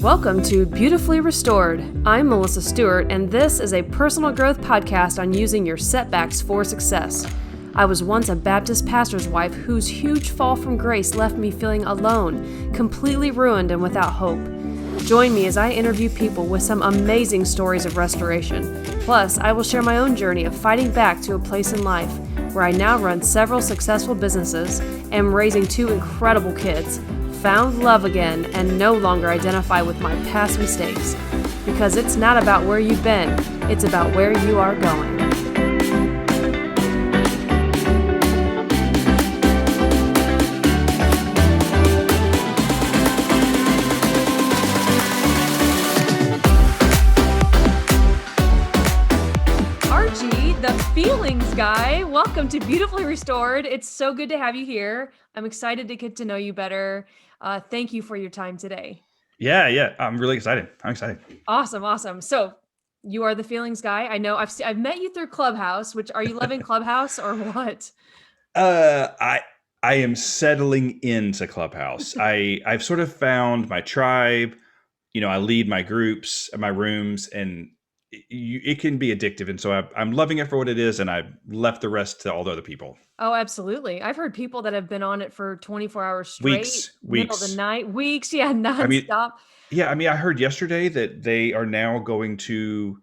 Welcome to Beautifully Restored. I'm Melissa Stewart, and this is a personal growth podcast on using your setbacks for success. I was once a Baptist pastor's wife whose huge fall from grace left me feeling alone, completely ruined, and without hope. Join me as I interview people with some amazing stories of restoration. Plus, I will share my own journey of fighting back to a place in life where I now run several successful businesses, am raising two incredible kids, found love again, and no longer identify with my past mistakes. Because it's not about where you've been, it's about where you are going. Archie, the feelings guy, welcome to Beautifully Restored. It's so good to have you here. I'm excited to get to know you better. Thank you for your time today. Yeah. I'm really excited. I'm excited. Awesome. So you are the feelings guy. I know I've met you through Clubhouse, which are you loving Clubhouse or what? I am settling into Clubhouse. I've sort of found my tribe. I lead my groups, my rooms, and it can be addictive. And so I'm loving it for what it is, and I've left the rest to all the other people. Oh, absolutely. I've heard people that have been on it for 24 hours straight, middle of the Weeks. night, weeks, yeah, I mean, nonstop. I heard yesterday that they are now going to.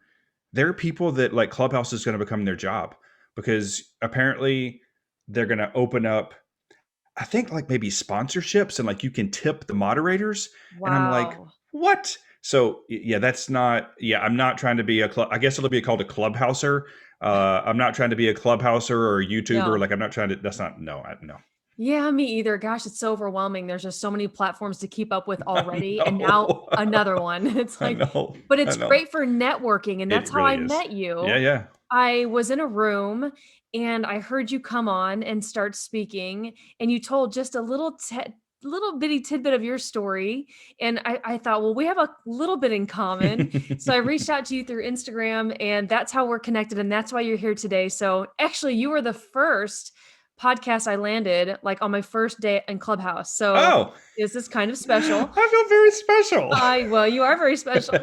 There are people that like Clubhouse is going to become their job because apparently they're going to open up, I think, like maybe sponsorships, and like you can tip the moderators. And I'm like, Wow. what? So yeah, that's not, I'm not trying to be I guess it'll be called a clubhouser. I'm not trying to be a clubhouser or a YouTuber. No. Like I'm not trying to, that's not, no. Yeah, me either. Gosh, it's so overwhelming. There's just so many platforms to keep up with I already, and now know. another one. It's I like, know. but I it's know. great for networking, and that's It how I really is. met you. Yeah. I was in a room and I heard you come on and start speaking, and you told just a little bitty tidbit of your story. And I thought, well, we have a little bit in common. So I reached out to you through Instagram, and that's how we're connected. And that's why you're here today. So actually, you were the first podcast I landed like on my first day in Clubhouse. So Oh, this is kind of special. I feel very special. Well, you are very special.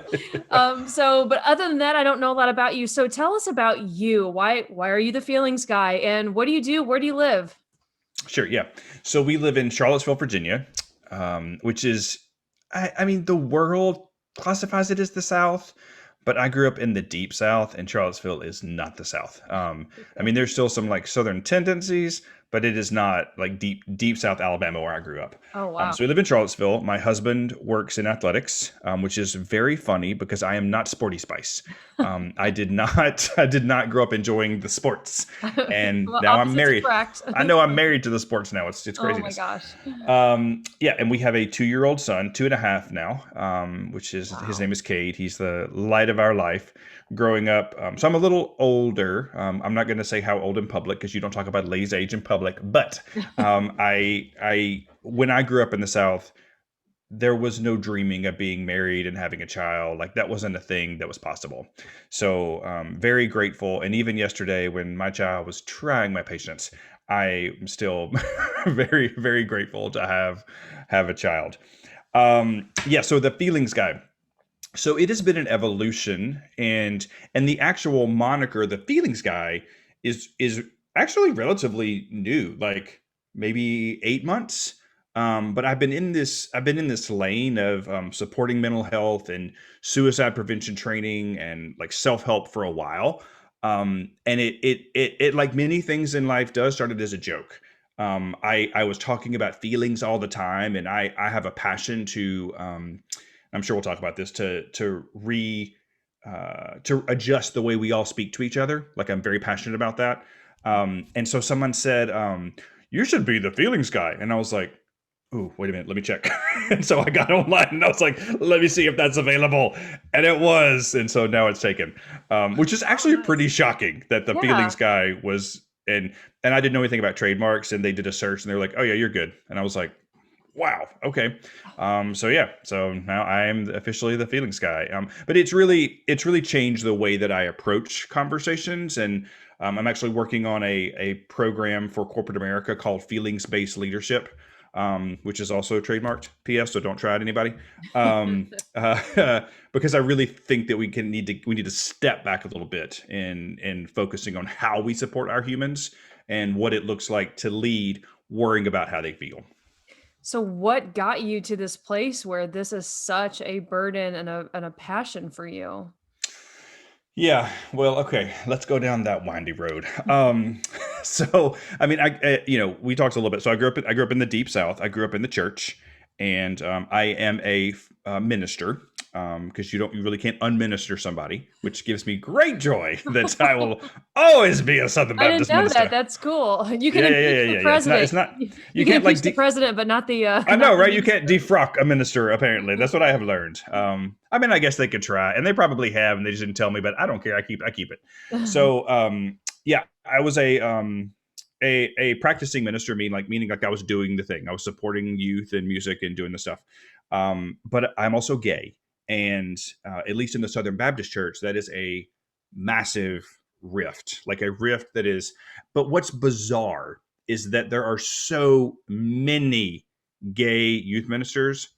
But other than that, I don't know a lot about you. So tell us about you. Why are you the feelings guy? And what do you do? Where do you live? Sure. Yeah. So we live in Charlottesville, Virginia, which is, I mean, the world classifies it as the South, but I grew up in the deep South, and Charlottesville is not the South. I mean, there's still some like Southern tendencies, but it is not like deep South Alabama where I grew up. Oh, wow. So we live in Charlottesville. My husband works in athletics, which is very funny because I am not Sporty Spice. I did not grow up enjoying the sports, and Well, now I'm opposites married. attract. I know I'm married to the sports now. It's Oh my craziness. gosh. And we have a 2-year-old son, 2.5 now, which is his Wow. name is Cade. He's the light of our life growing up. So I'm a little older. I'm not going to say how old in public because you don't talk about Lay's age in public. But I when I grew up in the South, there was no dreaming of being married and having a child. Like that wasn't a thing that was possible. So very grateful. And even yesterday when my child was trying my patience, I am still very, very grateful to have a child. So the feelings guy. So it has been an evolution, and the actual moniker, the feelings guy, is actually relatively new, like maybe 8 months. But I've been in this lane of supporting mental health and suicide prevention training and like self-help for a while. And it like many things in life does started as a joke. I was talking about feelings all the time, and I have a passion to I'm sure we'll talk about this to adjust the way we all speak to each other. Like I'm very passionate about that. And so someone said, you should be the feelings guy. And I was like, ooh, wait a minute, let me check. And so I got online and I was like, let me see if that's available. And it was. And so now it's taken, which is actually Nice. pretty shocking that the Yeah. feelings guy was, and I didn't know anything about trademarks, and they did a search and they were like, oh yeah, you're good. And I was like, wow, okay. So now I am officially the feelings guy. But it's really changed the way that I approach conversations. And I'm actually working on a program for corporate America called feelings-based leadership. which is also trademarked. PS, so don't try it, anybody. Because I really think that we need to step back a little bit in focusing on how we support our humans and what it looks like to lead, worrying about how they feel. So what got you to this place where this is such a burden and a passion for you? Yeah, well, okay, let's go down that windy road. So, I mean, we talked a little bit. So I grew up in the deep South. I grew up in the church, and I am a minister. Because you really can't unminister somebody, which gives me great joy that I will always be a Southern I didn't Baptist know that. minister. That's cool. You can Yeah, yeah, yeah, impeach yeah, the yeah. president. It's not. You You can can't like. impeach the president, but not the I not know, the right? You can't minister. defrock a minister, apparently. That's what I have learned. I mean, I guess they could try, and they probably have, and they just didn't tell me, but I don't care. I keep it. So, yeah, I was a practicing minister, meaning like I was doing the thing. I was supporting youth and music and doing the stuff. But I'm also gay, and at least in the Southern Baptist Church, that is a massive rift, like a rift that is. But what's bizarre is that there are so many gay youth ministers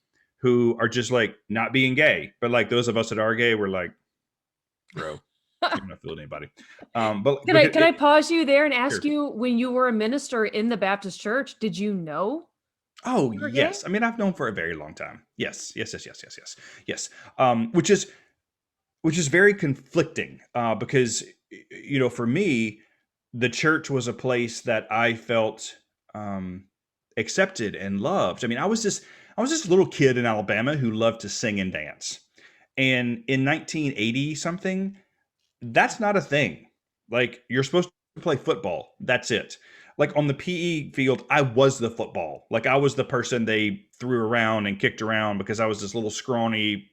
who are just like not being gay, but like those of us that are gay, we're like, bro, you're not fooling anybody. But Can I because can I pause you there and ask sure. you, when you were a minister in the Baptist church, did you know Oh you were gay? yes, I mean I've known for a very long time. Yes, yes, yes, yes, yes, yes, yes. Which is very conflicting because for me, the church was a place that I felt um, accepted and loved. I mean, I was this little kid in Alabama who loved to sing and dance, and in 1980 something, that's not a thing. Like you're supposed to play football. That's it. Like on the PE field, I was the football. Like I was the person they threw around and kicked around because I was this little scrawny,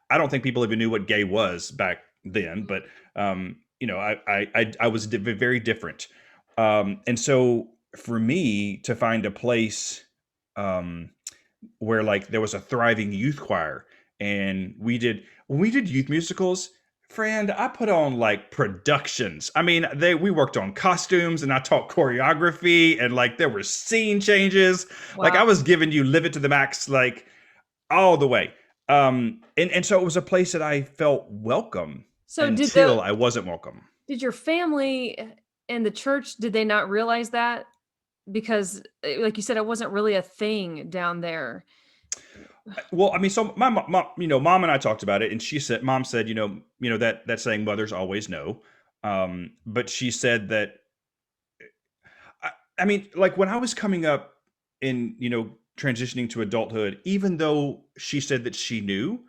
I don't think people even knew what gay was back then, but I was very different, and so for me to find a place um, where like there was a thriving youth choir, and when we did youth musicals. Friend, I put on like productions. I mean, we worked on costumes and I taught choreography and like there were scene changes. Like I Wow. was giving you live it to the max, like all the way. And so it was a place that I felt welcome So until I wasn't welcome. did your family and the church, did they not realize that? Because, like you said, it wasn't really a thing down there. Well, I mean, so my mom, mom and I talked about it, and mom said, that saying, mothers always know. But she said that, I mean, like when I was coming up in, transitioning to adulthood, even though she said that she knew,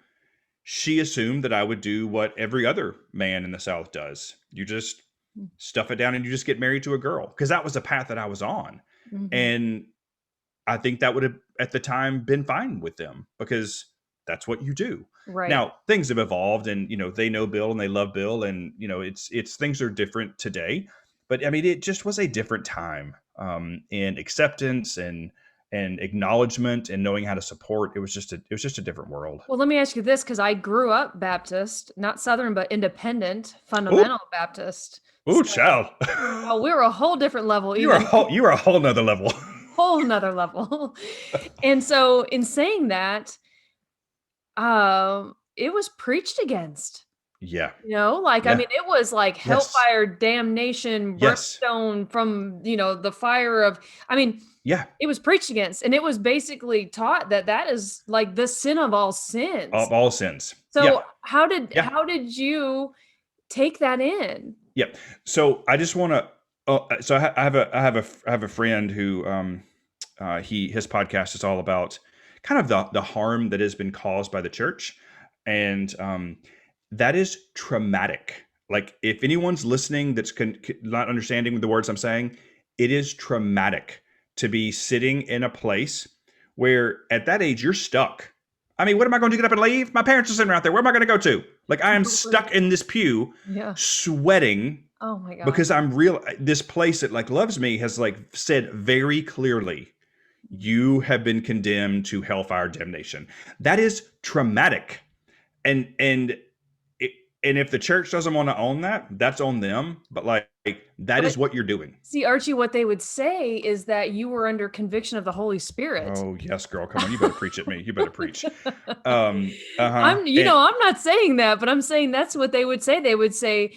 she assumed that I would do what every other man in the South does. You just stuff it down and you just get married to a girl because that was the path that I was on. Mhm. And I think that would have at the time been fine with them because that's what you do. Right. Now, things have evolved and they know Bill and they love Bill and it's things are different today. But I mean it just was a different time in acceptance and acknowledgement and knowing how to support. It was just a different world. Well, let me ask you this, because I grew up Baptist, not Southern, but independent, Oh, fundamental Baptist. oh, So, child. oh, we were a whole different level, You are a even whole nother level. whole nother level. And so in saying that, it was preached against. Yeah. Like, I Yeah. mean, it was like Yes. hellfire, damnation, Yes. brimstone from, the fire of, I mean, Yeah. it was preached against, and it was basically taught that that is like the sin of all sins. Of all sins. Yeah. So how did Yeah. you take that in? Yeah. So I just want to. So I have a friend who his podcast is all about kind of the harm that has been caused by the church, and that is traumatic. Like if anyone's listening that's not understanding the words I'm saying, it is traumatic to be sitting in a place where at that age you're stuck. I mean, what am I going to get up and leave? My parents are sitting out there. Where am I going to go to? Like I am stuck in this pew, Yeah. sweating Oh my god. because this place that like loves me has like said very clearly, you have been condemned to hellfire damnation. That is traumatic. And it, and if the church doesn't want to own that, that's on them. But like that is But what you're doing. see, Archie, what they would say is that you were under conviction of the Holy Spirit. Oh yes, girl, come on, you better preach at me. You better preach. Uh-huh. I'm not saying that, but I'm saying that's what they would say. They would say,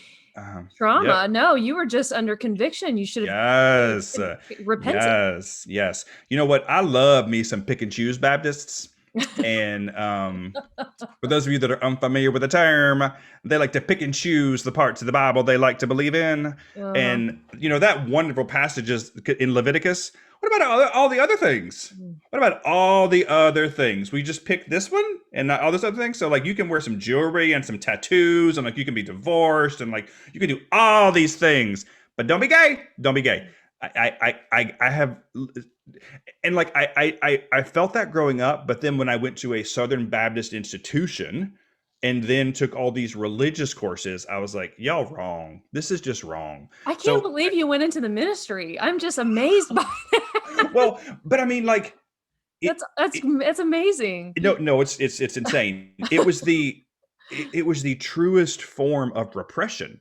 trauma. Yep. No, you were just under conviction. You should have Yes. repented. Yes. Yes. You know what? I love me some pick and choose Baptists. And for those of you that are unfamiliar with the term, they like to pick and choose the parts of the Bible they like to believe in. Uh-huh. And, you know, that wonderful passages in Leviticus. What about all the other things? What about all the other things? We just pick this one and not all this other things. So like you can wear some jewelry and some tattoos and like you can be divorced and like you can do all these things, but don't be gay. Don't be gay. I have, and like I felt that growing up, but then when I went to a Southern Baptist institution and then took all these religious courses, I was like, y'all wrong. This is just wrong. I can't So, believe you went into the ministry. I'm just amazed by that. well, but I mean, like, it, That's amazing. no, it's insane. It was the truest form of repression.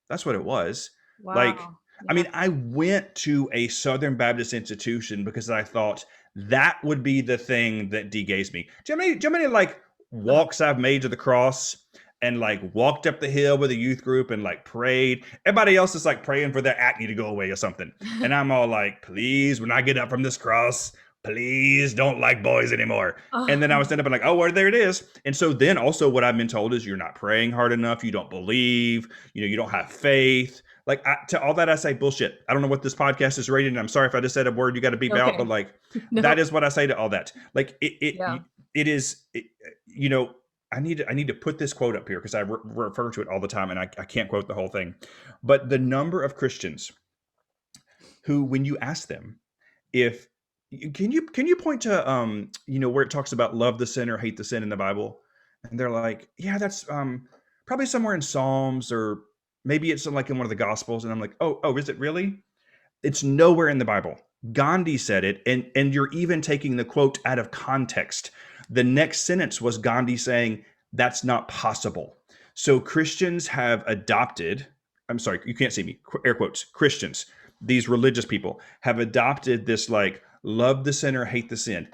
That's what it was. Like, Wow. I Yeah. mean, I went to a Southern Baptist institution because I thought that would be the thing that de-gays me. Do you know how many like walks I've made to the cross and like walked up the hill with a youth group and like prayed? Everybody else is like praying for their acne to go away or something. And I'm all like, please, when I get up from this cross, please don't like boys anymore. And then I was ended up like, oh, well, there it is. And so then also what I've been told is you're not praying hard enough. You don't believe, you don't have faith. Like to all that I say bullshit. I don't know what this podcast is rated. And I'm sorry if I just said a word you got to beep out, Okay. but like No. that is what I say to all that. Like Yeah. it is, I need to put this quote up here because I refer to it all the time and I can't quote the whole thing. But the number of Christians who, when you ask them if can you point to where it talks about love the sinner, hate the sin in the Bible, and they're like, yeah, that's probably somewhere in Psalms or maybe it's like in one of the Gospels, and I'm like, oh, is it really? It's nowhere in the Bible. Gandhi said it, and you're even taking the quote out of context. The next sentence was Gandhi saying that's not possible. So Christians have adopted. I'm sorry, you can't see me. Air quotes. Christians, these religious people, have adopted this like love the sinner, hate the sin.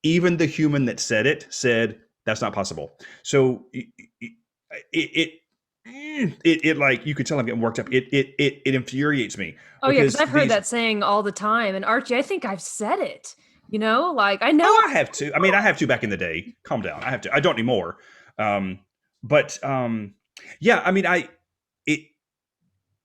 Even the human that said it said that's not possible. So it like you could tell I'm getting worked up. It infuriates me. Oh yeah, because Because I've heard that saying all the time. And Archie, I think I've said it. Like I know. Oh, I have to. I mean, I have to back in the day. Calm down. I have to. I don't anymore. But yeah. I mean, it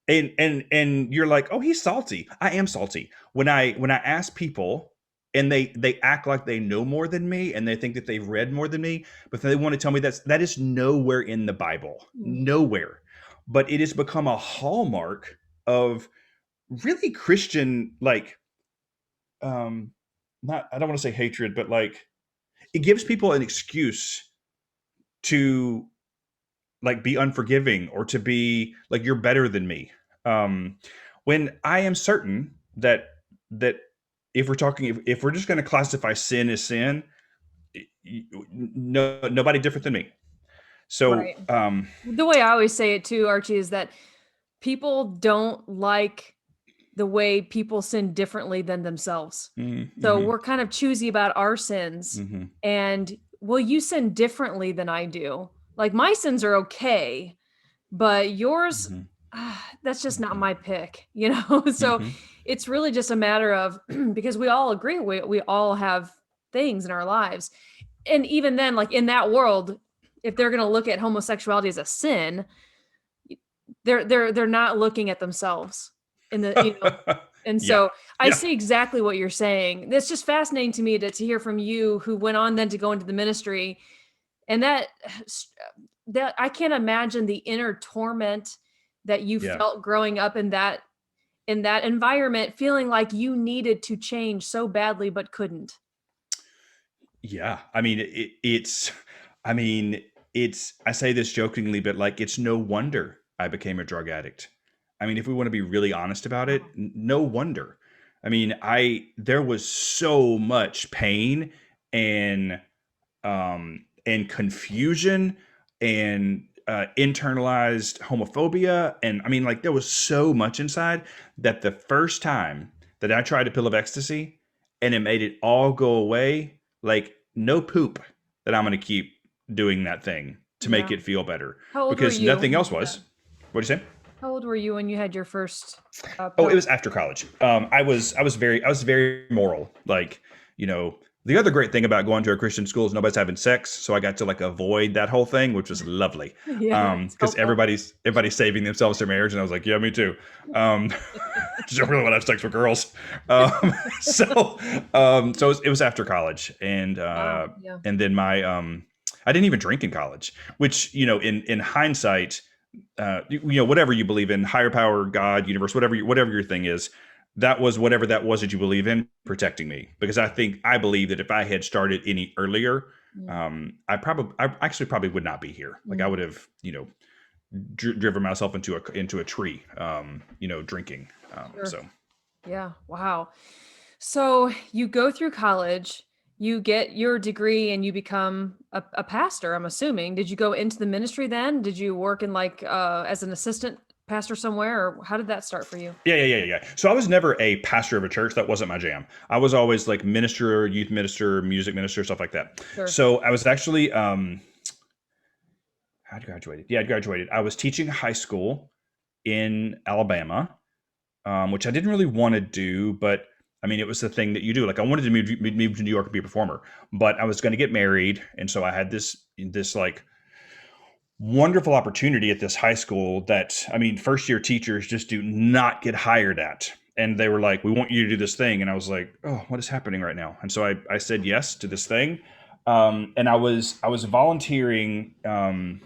and you're like, oh, he's salty. I am salty. When I ask people and they act like they know more than me and they think that they've read more than me, but they want to tell me that is nowhere in the Bible. Nowhere. But it has become a hallmark of really Christian, like not, I don't want to say hatred, but like it gives people an excuse to like be unforgiving or to be like you're better than me. When I am certain that if we're just going to classify sin as sin, nobody different than me. So Right. The way I always say it too, Archie, is that people don't like the way people sin differently than themselves. So mm-hmm, we're kind of choosy about our sins. mm-hmm, And well, you sin differently than I do. Like my sins are okay, but yours, mm-hmm, that's just not mm-hmm, my pick, So mm-hmm. it's really just a matter of because we all agree we all have things in our lives. And even then, like in that world, if they're gonna look at homosexuality as a sin, they're not looking at themselves in the and Yeah, so I yeah, see exactly what you're saying. It's just fascinating to me to hear from you who went on then to go into the ministry and that I can't imagine the inner torment that you yeah. felt growing up in that environment, feeling like you needed to change so badly but couldn't. Yeah, I mean, I mean, I say this jokingly, but like, it's no wonder I became a drug addict. I mean, if we want to be really honest about it, no wonder. I mean, there was so much pain and confusion and internalized homophobia. And I mean, like, there was so much inside that the first time that I tried a pill of ecstasy and it made it all go away, like, no poop that I'm going to keep doing that thing to make Yeah. it feel better How old were because you nothing when you else did that? was. What do you say? How old were you when you had your first Oh, it pill? was after college. I was very moral. Like, the other great thing about going to a Christian school is nobody's having sex, so I got to like avoid that whole thing, which was lovely. Yeah, it's Because helpful. everybody's saving themselves for marriage, and I was like, yeah, me too. Um, just don't really want to have sex with girls. Um, so, it was after college, and Wow. Yeah. then I didn't even drink in college, which in hindsight, whatever you believe in, higher power, God, universe, whatever your thing is, that was whatever that was that you believe in protecting me. Because I believe that if I had started any earlier, Mm, I actually probably would not be here. Like, I mm, would have, driven myself into a tree, drinking. sure. So Yeah. Wow. So you go through college, you get your degree, and you become a pastor, I'm assuming. Did you go into the ministry then? Did you work in like as an assistant pastor somewhere, or how did that start for you? yeah. So I was never a pastor of a church. That wasn't my jam. I was always like minister, youth minister, music minister, stuff like that. Sure. So I was actually I graduated. Yeah, I graduated. I was teaching high school in Alabama, which I didn't really want to do, but I mean, it was the thing that you do. Like, I wanted to move to New York and be a performer, but I was going to get married, and so I had this like wonderful opportunity at this high school that, I mean, first year teachers just do not get hired at. And they were like, we want you to do this thing. And I was like, oh, what is happening right now? And so I said yes to this thing. And I was volunteering, like,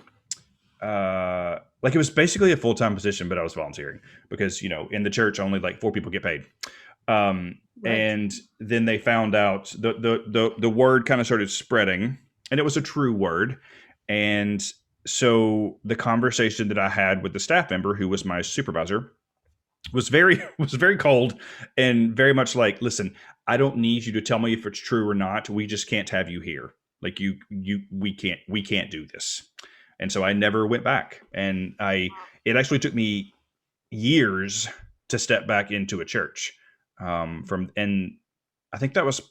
it was basically a full-time position, but I was volunteering because, in the church, only like 4 people get paid. Right. And then they found out the word kind of started spreading, and it was a true word. And so the conversation that I had with the staff member, who was my supervisor, was very was very cold and very much like, listen, I don't need you to tell me if it's true or not. We just can't have you here. Like, we can't do this. And so I never went back. And it actually took me years to step back into a church. From and I think that was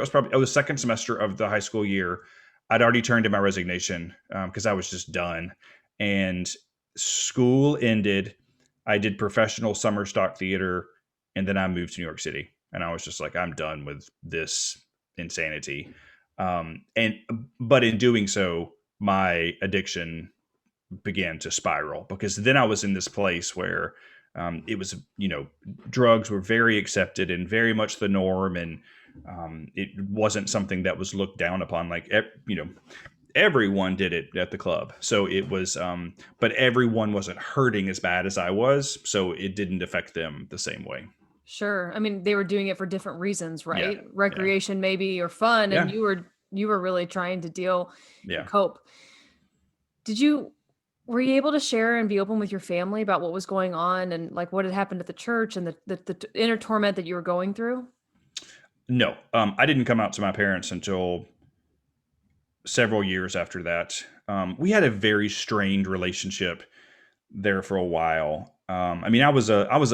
probably, it was second semester of the high school year. I'd already turned in my resignation because I was just done. And school ended. I did professional summer stock theater, and then I moved to New York City. And I was just like, I'm done with this insanity. And but in doing so, my addiction began to spiral, because then I was in this place where it was, drugs were very accepted and very much the norm. And it wasn't something that was looked down upon. Like, everyone did it at the club. So it was, but everyone wasn't hurting as bad as I was. So it didn't affect them the same way. Sure. I mean, they were doing it for different reasons, Yeah. right? Yeah. Recreation maybe, or fun, and Yeah. you were really trying to deal and Yeah. cope. Did you Were you able to share and be open with your family about what was going on and like what had happened at the church and the inner torment that you were going through? No, I didn't come out to my parents until several years after that. We had a very strained relationship there for a while. I mean, so I was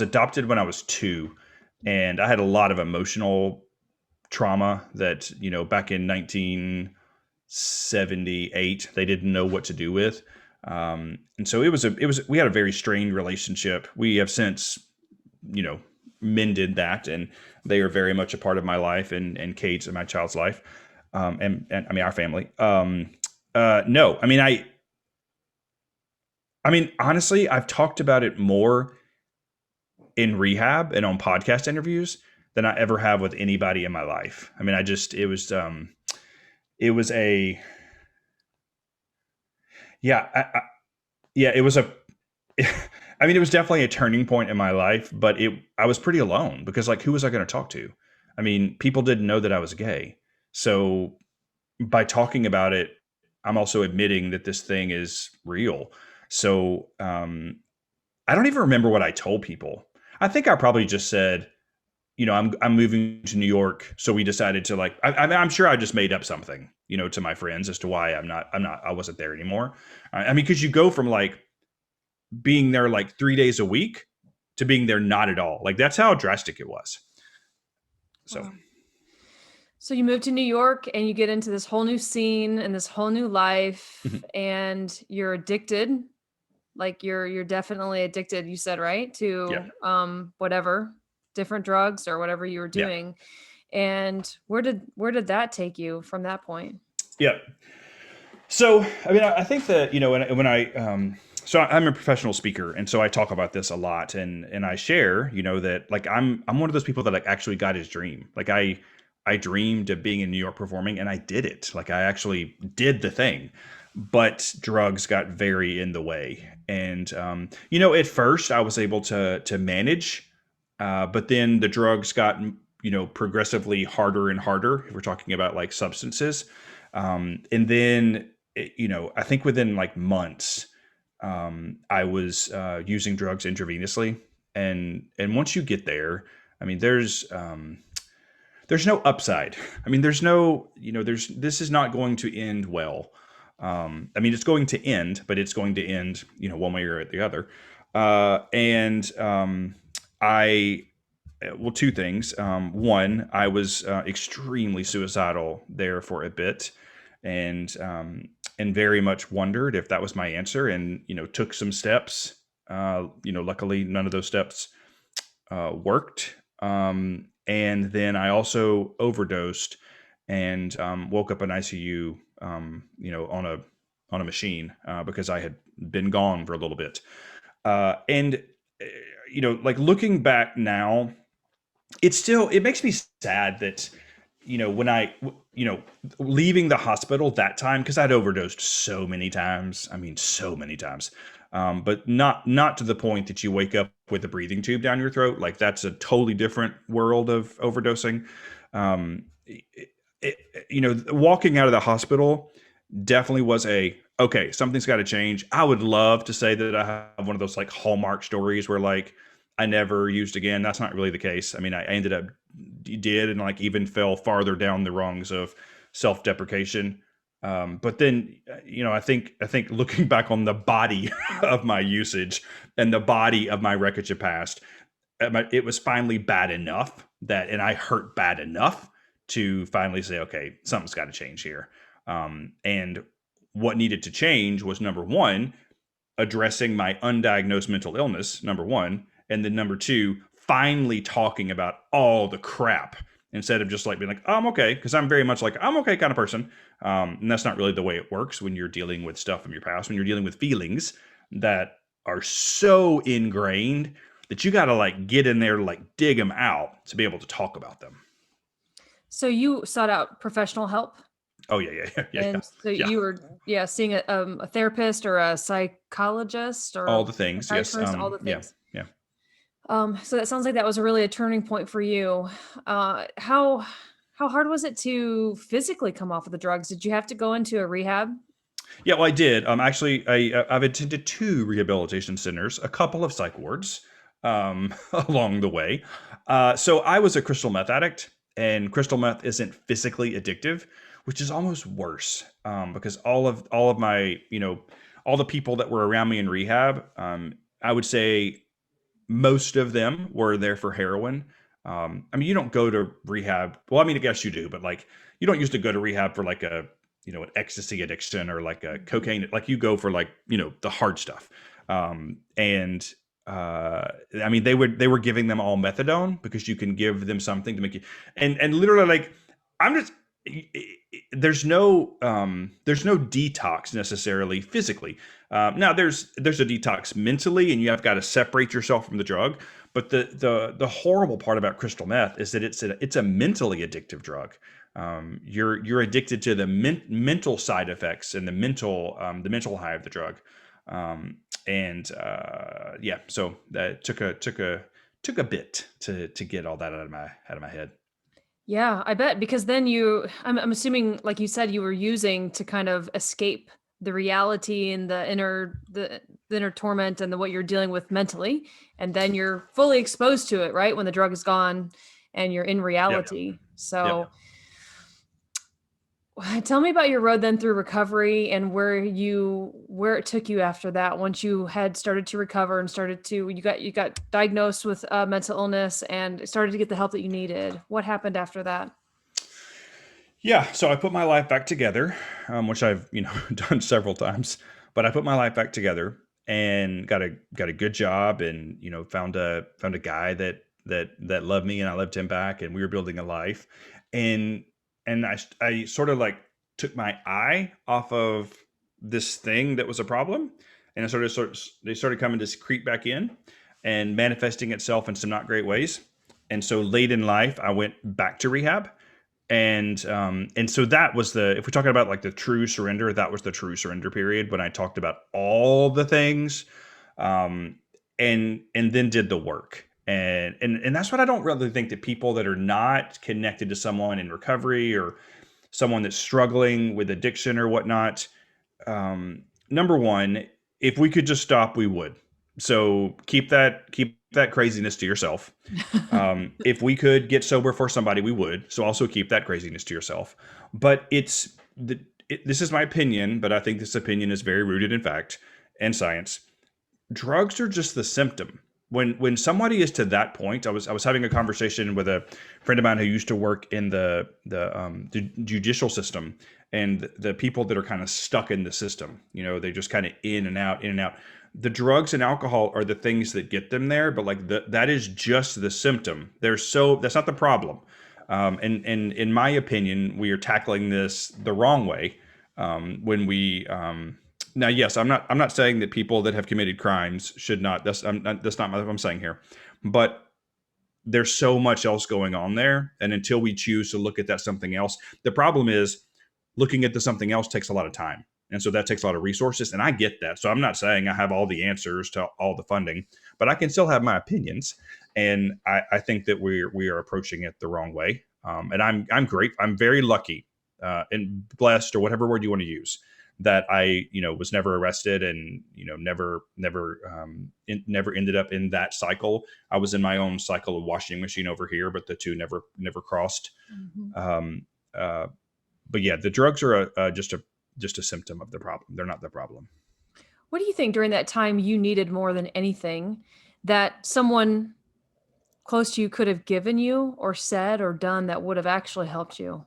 adopted when I was 2, and I had a lot of emotional trauma that, back in 1978, they didn't know what to do with. And so we had a very strained relationship. We have since, you know, mended that, and they are very much a part of my life and Kate's and my child's life. And I mean, our family. No, I mean, honestly, I've talked about it more in rehab and on podcast interviews than I ever have with anybody in my life. I mean, it was a, yeah, yeah, it was a, I mean, it was definitely a turning point in my life, but I was pretty alone because, like, who was I going to talk to? I mean, people didn't know that I was gay. So by talking about it, I'm also admitting that this thing is real. So, I don't even remember what I told people. I think I probably just said, I'm moving to New York, so we decided to like. I'm sure I just made up something, to my friends as to why I wasn't there anymore. I mean, because you go from like being there like 3 days a week to being there not at all. Like that's how drastic it was. So. Wow. So you move to New York and you get into this whole new scene and this whole new life, Mhm. and you're addicted. Like you're definitely addicted, you said, right? Yeah. To whatever, different drugs or whatever you were Yeah. doing. And where did that take you from that point? Yeah. So, I mean, I think that when I so I'm a professional speaker, and so I talk about this a lot, and I share, that like I'm one of those people that like actually got his dream. Like I dreamed of being in New York performing, and I did it. Like I actually did the thing, but drugs got very in the way. And at first I was able to manage, but then the drugs got progressively harder and harder. If we're talking about like substances, and then I think within like months, I was using drugs intravenously, and once you get there, I mean, there's no upside. I mean, there's no, this is not going to end well. I mean, it's going to end, but it's going to end, one way or the other. And I, well, two things. One, I was extremely suicidal there for a bit, and very much wondered if that was my answer, and took some steps. Luckily, none of those steps worked. And then I also overdosed and woke up in ICU, on a machine because I had been gone for a little bit. And like looking back now, it makes me sad that when leaving the hospital that time, because I'd overdosed so many times. I mean, so many times. But not to the point that you wake up with a breathing tube down your throat. Like that's a totally different world of overdosing. Walking out of the hospital definitely was okay, something's got to change. I would love to say that I have one of those like Hallmark stories where like I never used again. That's not really the case. I mean, I ended up did, and like even fell farther down the rungs of self-deprecation. But then, I think looking back on the body of my usage and the body of my wreckage of past, it was finally bad enough and I hurt bad enough to finally say, okay, something's got to change here. And what needed to change was number one, addressing my undiagnosed mental illness, number one, and then number two, finally talking about all the crap instead of just like being like, oh, I'm okay, because I'm very much like I'm okay kind of person. And that's not really the way it works when you're dealing with stuff from your past, when you're dealing with feelings that are so ingrained that you got to like get in there, like dig them out to be able to talk about them. So you sought out professional help, Oh yeah. and so Yeah. you were, yeah, seeing a therapist or a psychologist or All a the things, yes. psychiatrist, all the Yeah, things. yeah. So that sounds like that was really a turning point for you. How hard was it to physically come off of the drugs? Did you have to go into a rehab? Yeah, well, I did. Actually, I've attended two rehabilitation centers, a couple of psych wards along the way. So I was a crystal meth addict, and crystal meth isn't physically addictive, which is almost worse because all of my all the people that were around me in rehab, I would say most of them were there for heroin. I mean, you don't go to rehab. Well, I mean, I guess you do, but like, you don't used to go to rehab for like an ecstasy addiction or like a cocaine. Like you go for like, the hard stuff. And I mean, they were giving them all methadone because you can give them something to make you, and literally like, I'm just, there's no detox necessarily physically. Now there's a detox mentally, and you have got to separate yourself from the drug. But the horrible part about crystal meth is that it's a mentally addictive drug. You're addicted to the mental side effects and the mental high of the drug. And yeah, so that took a bit to get all that out of my head. Yeah, I bet, because then I'm assuming, like you said, you were using to kind of escape the reality and the inner torment and what you're dealing with mentally, and then you're fully exposed to it, right? When the drug is gone, and you're in Yep. reality. Yep. So tell me about your road then through recovery and where it took you after that. Once you had started to recover and you got diagnosed with mental illness and started to get the help that you needed. What happened after that? Yeah, so I put my life back together, which I've done several times. But I put my life back together and got a good job, and found a guy that loved me, and I loved him back, and we were building a life, and I sort of like took my eye off of this thing that was a problem, and they started coming to creep back in and manifesting itself in some not great ways. And so late in life, I went back to rehab, and so that was the, if we're talking about like the true surrender, that was the true surrender period when I talked about all the things, um and then did the work. And that's what I don't really think that people that are not connected to someone in recovery, or someone that's struggling with addiction or whatnot, number one, if we could just stop, we would. So keep that craziness to yourself. If we could get sober for somebody, we would. So also keep that craziness to yourself. But this is my opinion, but I think this opinion is very rooted in fact and science. Drugs are just the symptom. When somebody is to that point, I was having a conversation with a friend of mine who used to work in the judicial system, and the people that are kind of stuck in the system. They just kind of in and out, in and out. The drugs and alcohol are the things that get them there, but like that is just the symptom. That's not the problem. And in my opinion, we are tackling this the wrong way, when we now, yes, I'm not saying that people that have committed crimes should not. That's not what I'm saying here. But there's so much else going on there, and until we choose to look at that something else, the problem is looking at the something else takes a lot of time, and so that takes a lot of resources. And I get that. So I'm not saying I have all the answers to all the funding, but I can still have my opinions. And I think that we are approaching it the wrong way. And I'm great. I'm very lucky, and blessed, or whatever word you want to use, that I was never arrested, and never ended up in that cycle. I was in my own cycle of washing machine over here, but the two never crossed. Mhm. Um, uh, but yeah, the drugs are just a symptom of the problem. They're not the problem. What do you think during that time you needed more than anything that someone close to you could have given you or said or done that would have actually helped you?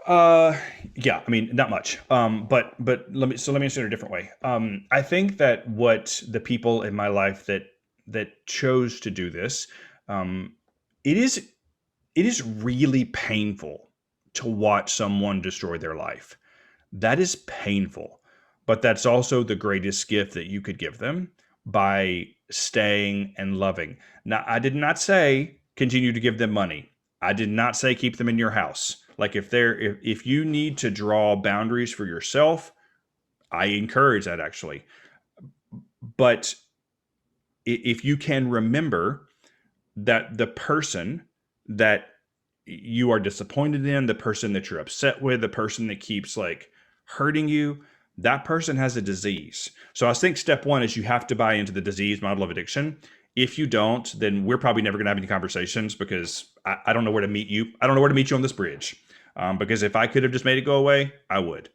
Uh, yeah, I mean, not much. But let me answer it a different way. I think that what the people in my life that chose to do this, um, it is it is really painful to watch someone destroy their life. That is painful, but that's also the greatest gift that you could give them, by staying and loving. Now, I did not say continue to give them money. I did not say keep them in your house. Like, if you need to draw boundaries for yourself, I encourage that, actually. But if you can remember that the person that you are disappointed in, the person that you're upset with, the person that keeps like hurting you, that person has a disease. So I think step one is you have to buy into the disease model of addiction. If you don't, then we're probably never going to have any conversations, because I don't know where to meet you. I don't know where to meet you on this bridge. Because if I could have just made it go away, I would.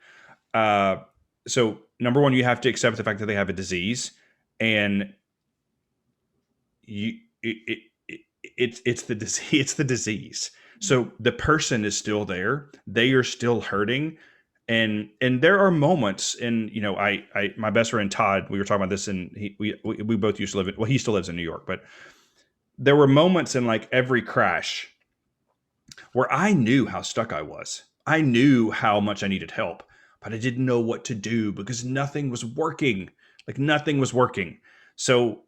Uh, so number one, you have to accept the fact that they have a disease, and you it's the disease. It's the disease. So the person is still there. They are still hurting, and there are moments. And I my best friend Todd, we were talking about this, and we both used to live in, well, he still lives in New York, but there were moments in like every crash where I knew how stuck I was. I knew how much I needed help, but I didn't know what to do because nothing was working. Like, nothing was working. So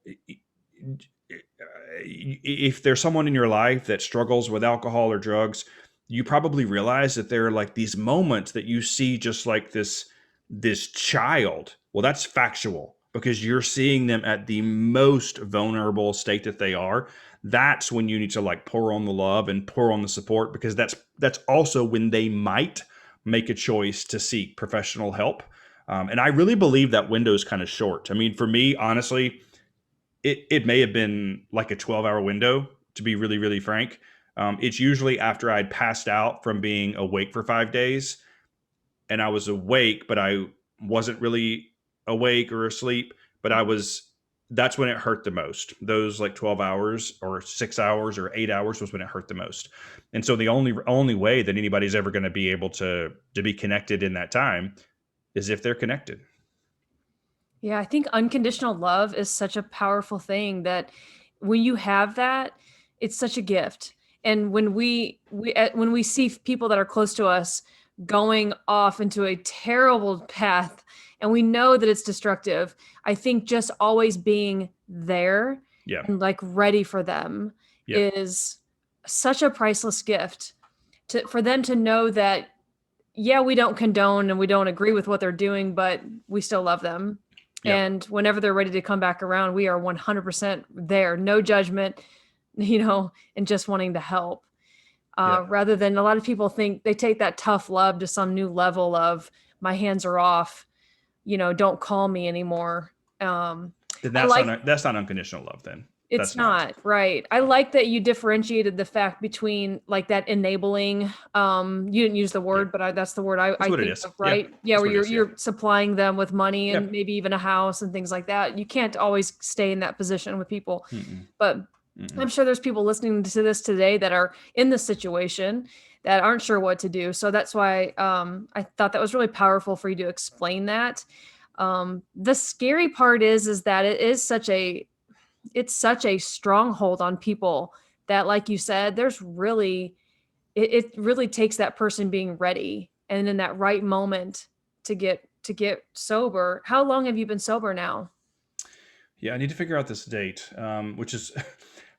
if there's someone in your life that struggles with alcohol or drugs, you probably realize that there are like these moments that you see just like this child. Well, that's factual, because you're seeing them at the most vulnerable state that they are. That's when you need to like pour on the love and pour on the support, because that's also when they might make a choice to seek professional help. And I really believe that window is kind of short. I mean, for me, honestly, it may have been like a 12-hour window, to be really, really frank. It's usually after I'd passed out from being awake for 5 days, and I was awake, but I wasn't really awake or asleep, but that's when it hurt the most. Those like 12 hours or 6 hours or 8 hours was when it hurt the most. And so the only way that anybody's ever going to be able to be connected in that time is if they're connected. Yeah, I think unconditional love is such a powerful thing that when you have that, it's such a gift. And when we see people that are close to us going off into a terrible path and we know that it's destructive, I think just always being there Yeah. and like ready for them Yeah. is such a priceless gift for them to know that, yeah, we don't condone and we don't agree with what they're doing, but we still love them. Yep. And whenever they're ready to come back around, we are 100% there, no judgment, and just wanting to help. Yeah. Rather than a lot of people think they take that tough love to some new level of my hands are off, don't call me anymore. Then I like that's not unconditional love then. It's That's not. not, right. I like that you differentiated the fact between like that enabling, you didn't use the Yeah. word, but that's the word I That's what it think is. of, right? Yeah, That's where what it is, you're supplying them with money and Yep. maybe even a house and things like that. You can't always stay in that position with people. Mm-mm. But Mm-mm. I'm sure there's people listening to this today that are in this situation that aren't sure what to do. So that's why I thought that was really powerful for you to explain that. The scary part is that it's such a stronghold on people that, like you said, it really takes that person being ready and in that right moment to get sober. How long have you been sober now? Yeah, I need to figure out this date, which is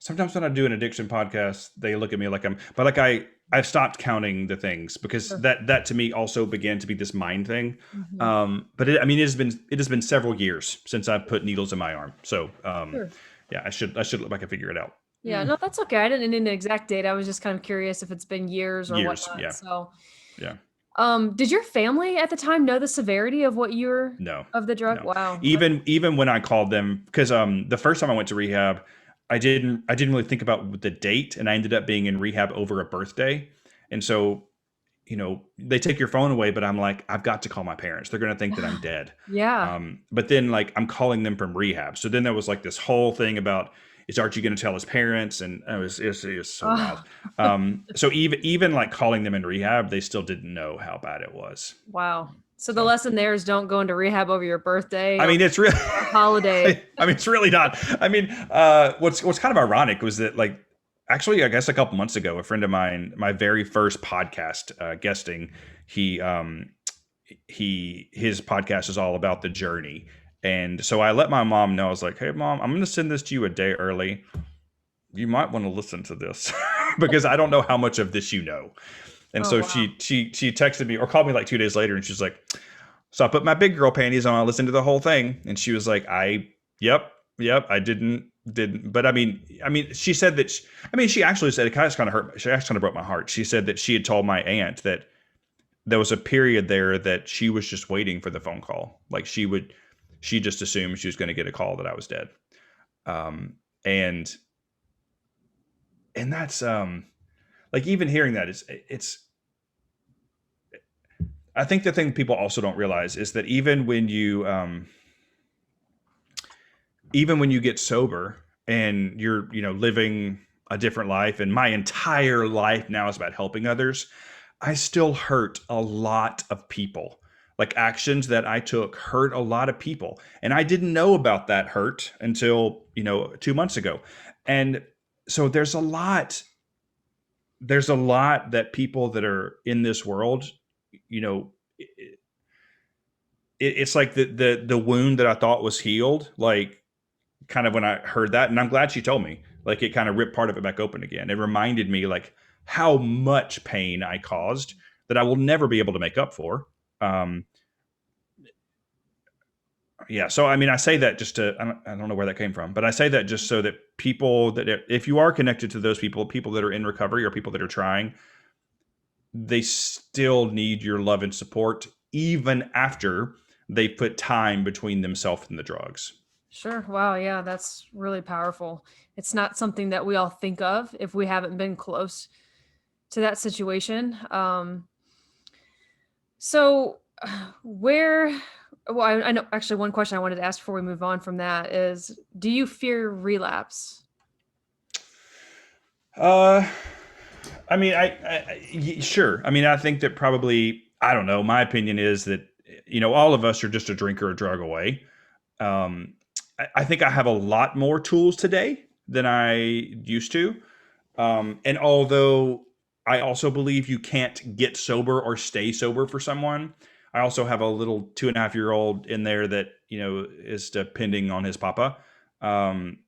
sometimes when I do an addiction podcast, they look at me like but like I've stopped counting the things because Sure. that to me also began to be this mind thing. Mhm. But it has been several years since I've put needles in my arm. So Sure. yeah, I should look back and figure it out. Yeah, no, that's okay. I didn't need an exact date. I was just kind of curious if it's been years or Years, whatnot. yeah, So, yeah. did your family at the time know the severity of No, of the drug? no. Wow. Even when I called them, because the first time I went to rehab, I didn't really think about the date, and I ended up being in rehab over a birthday, and so they take your phone away, but I'm like, I've got to call my parents. They're going to think that I'm dead. Yeah. But then like I'm calling them from rehab. So then there was like this whole thing about, is Archie going to tell his parents? And it was so wild. Oh, So even like calling them in rehab, they still didn't know how bad it was. wow. So the So, lesson there is don't go into rehab over your birthday I or mean, it's really, a holiday. I mean, it's really not. I mean, what's kind of ironic was that like, actually, I guess a couple months ago, a friend of mine, my very first podcast guesting, his podcast is all about the journey. And so I let my mom know. I was like, "Hey mom, I'm going to send this to you a day early. You might want to listen to this because I don't know how much of this you know." And Oh, so wow. she texted me or called me like 2 days later, and she's like, "So I put my big girl panties on. I listened to the whole thing." And she was like, yep, I didn't. But she said that, she actually said, it kind of hurt. She actually kind of broke my heart. She said that she had told my aunt that there was a period there that she was just waiting for the phone call. Like she just assumed she was going to get a call that I was dead. Um, and that's, like, even hearing that it's, I think the thing people also don't realize is that even when you get sober and you're, living a different life, and my entire life now is about helping others, I still hurt a lot of people. Like, actions that I took hurt a lot of people. And I didn't know about that hurt until, 2 months ago. And so there's a lot that people that are in this world, you know, it's like the wound that I thought was healed, like, kind of when I heard that, and I'm glad she told me, like, it kind of ripped part of it back open again. It reminded me like how much pain I caused that I will never be able to make up for. Um, yeah. So, I say that just to, I don't know where that came from, but I say that just so that people that, if you are connected to those people that are in recovery or people that are trying, they still need your love and support, even after they put time between themselves and the drugs. Sure. Wow. Yeah, that's really powerful. It's not something that we all think of if we haven't been close to that situation. So, where, well, I know actually one question I wanted to ask before we move on from that is, do you fear relapse? Uh, I mean, sure. I mean, I think that probably, I don't know. My opinion is that, all of us are just a drink or a drug away. I think I have a lot more tools today than I used to. And although I also believe you can't get sober or stay sober for someone, I also have a little 2.5-year old in there that, is depending on his papa. Um,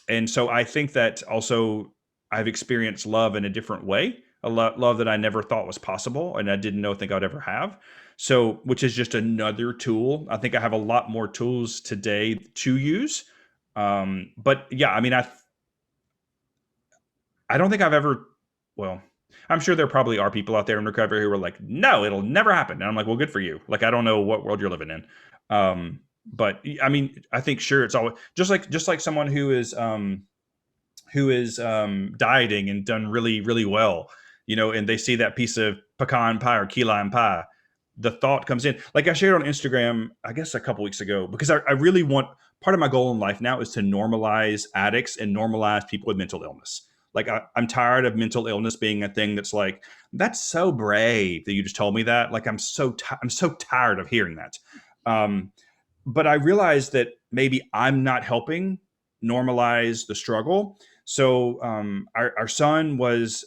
and so I think that also I've experienced love in a different way, love that I never thought was possible and I didn't think I'd ever have. So, which is just another tool. I think I have a lot more tools today to use. But yeah, I mean, I don't think I've ever, well, I'm sure there probably are people out there in recovery who are like, no, it'll never happen. And I'm like, well, good for you. Like, I don't know what world you're living in. But I mean, I think sure it's always just like someone who is dieting and done really, really well, and they see that piece of pecan pie or key lime pie, the thought comes in. Like I shared on Instagram, I guess a couple weeks ago, because I really want, part of my goal in life now is to normalize addicts and normalize people with mental illness. Like I'm tired of mental illness being a thing that's like, that's so brave that you just told me that. Like I'm so tired of hearing that. Um, but I realized that maybe I'm not helping normalize the struggle. So our son was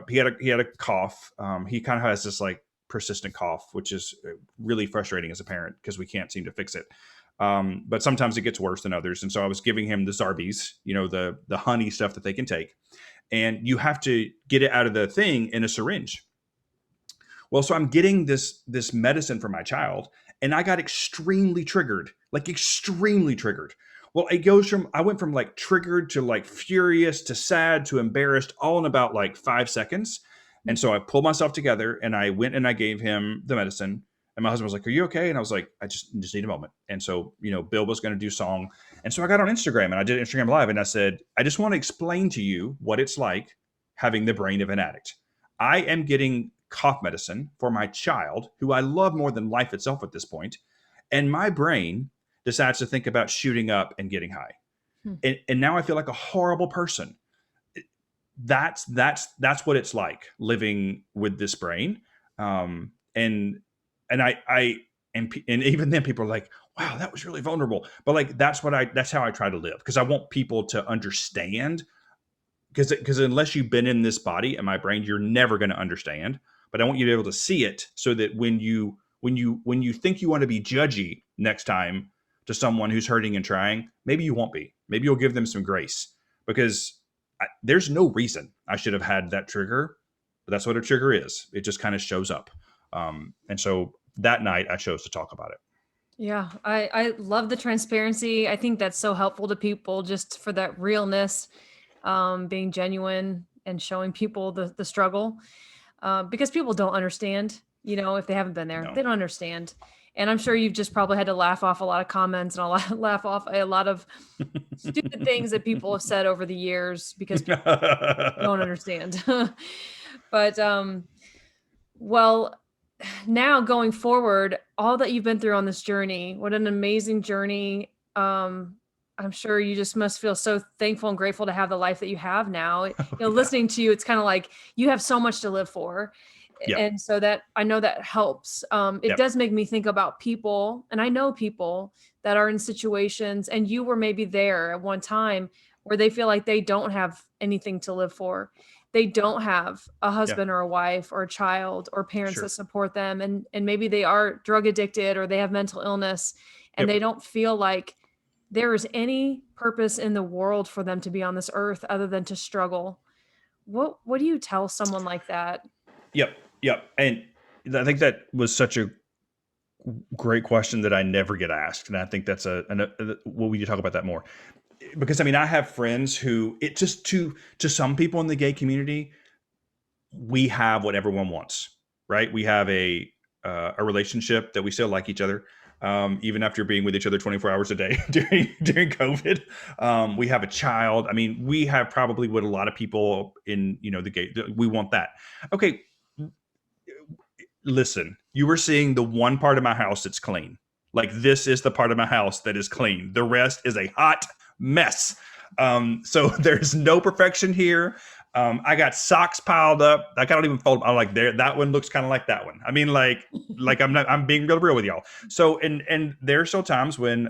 he had a cough. He kind of has this like persistent cough, which is really frustrating as a parent because we can't seem to fix it. But sometimes it gets worse than others. And so I was giving him the Zarbies, the honey stuff that they can take, and you have to get it out of the thing in a syringe. Well, so I'm getting this medicine for my child, and I got extremely triggered, like extremely triggered. Well, I went from like triggered to like furious to sad to embarrassed all in about like 5 seconds. And so I pulled myself together and I went and I gave him the medicine. And my husband was like, "Are you okay?" And I was like, "I just need a moment." And so, Bill was going to do song. And so I got on Instagram and I did Instagram Live and I said, "I just want to explain to you what it's like having the brain of an addict. I am getting cough medicine for my child, who I love more than life itself at this point, and my brain decides to think about shooting up and getting high. Hmm. And now I feel like a horrible person. That's what it's like living with this brain. And and even then people are like, wow, that was really vulnerable. But like that's how I try to live, because I want people to understand, because unless you've been in this body and my brain, you're never going to understand. But I want you to be able to see it so that when you think you want to be judgy next time to someone who's hurting and trying, maybe you won't be. Maybe you'll give them some grace, because there's no reason I should have had that trigger, but that's what a trigger is. It just kind of shows up. And so that night I chose to talk about it. Yeah, I love the transparency. I think that's so helpful to people just for that realness, being genuine and showing people the struggle, because people don't understand, if they haven't been there, No. they don't understand. And I'm sure you've just probably had to laugh off a lot of comments and laugh off a lot of stupid things that people have said over the years because people don't understand. But well, now going forward, all that you've been through on this journey, what an amazing journey. I'm sure you just must feel so thankful and grateful to have the life that you have now. Yeah. Listening to you, it's kind of like you have so much to live for. Yep. And so that I know that helps. It Yep. does make me think about people, and I know people that are in situations, and you were maybe there at one time where they feel like they don't have anything to live for. They don't have a Yeah. husband or a wife or a child or parents that Sure. support them, and maybe they are drug addicted or they have mental illness, and they Yep. don't feel like there is any purpose in the world for them to be on this earth other than to struggle. What do you tell someone like that? Yep. Yep. And I think that was such a great question that I never get asked, and I think that's well, we need to talk about that more, because I mean I have friends who, it just to some people in the gay community, we have what everyone wants, right? We have a relationship that we still like each other. even after being with each other 24 hours a day during COVID. We have a child. I mean, we have probably what a lot of people in, the gay, we want that. Okay, listen, you were seeing the one part of my house that's clean. Like, this is the part of my house that is clean. The rest is a hot mess. So there's no perfection here. I got socks piled up. Like, I don't even fold. I'm like, there, that one looks kind of like that one. I mean, like I'm being real with y'all. So, and there are still times when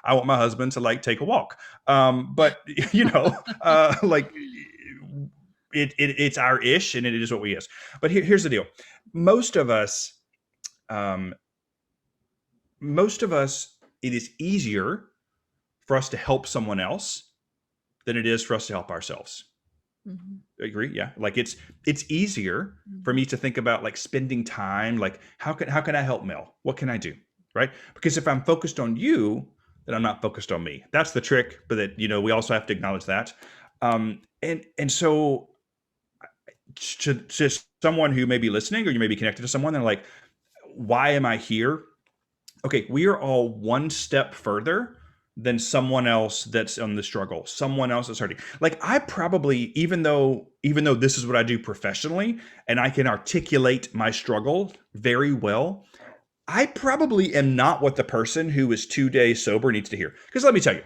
I want my husband to like take a walk. But like it's our ish, and it is what we is. But here's the deal. Most of us, um, it is easier for us to help someone else than it is for us to help ourselves. Mhm. Agree? Yeah. Like, it's easier for me to think about like spending time, like how can I help Mel? What can I do? Right? Because if I'm focused on you, then I'm not focused on me. That's the trick. But that, we also have to acknowledge that. And so to someone who may be listening, or you may be connected to someone, they're like, why am I here? Okay, we are all one step further than someone else that's on the struggle, someone else that's hurting. Like, I probably, even though this is what I do professionally and I can articulate my struggle very well, I probably am not what the person who is 2 days sober needs to hear. Because let me tell you,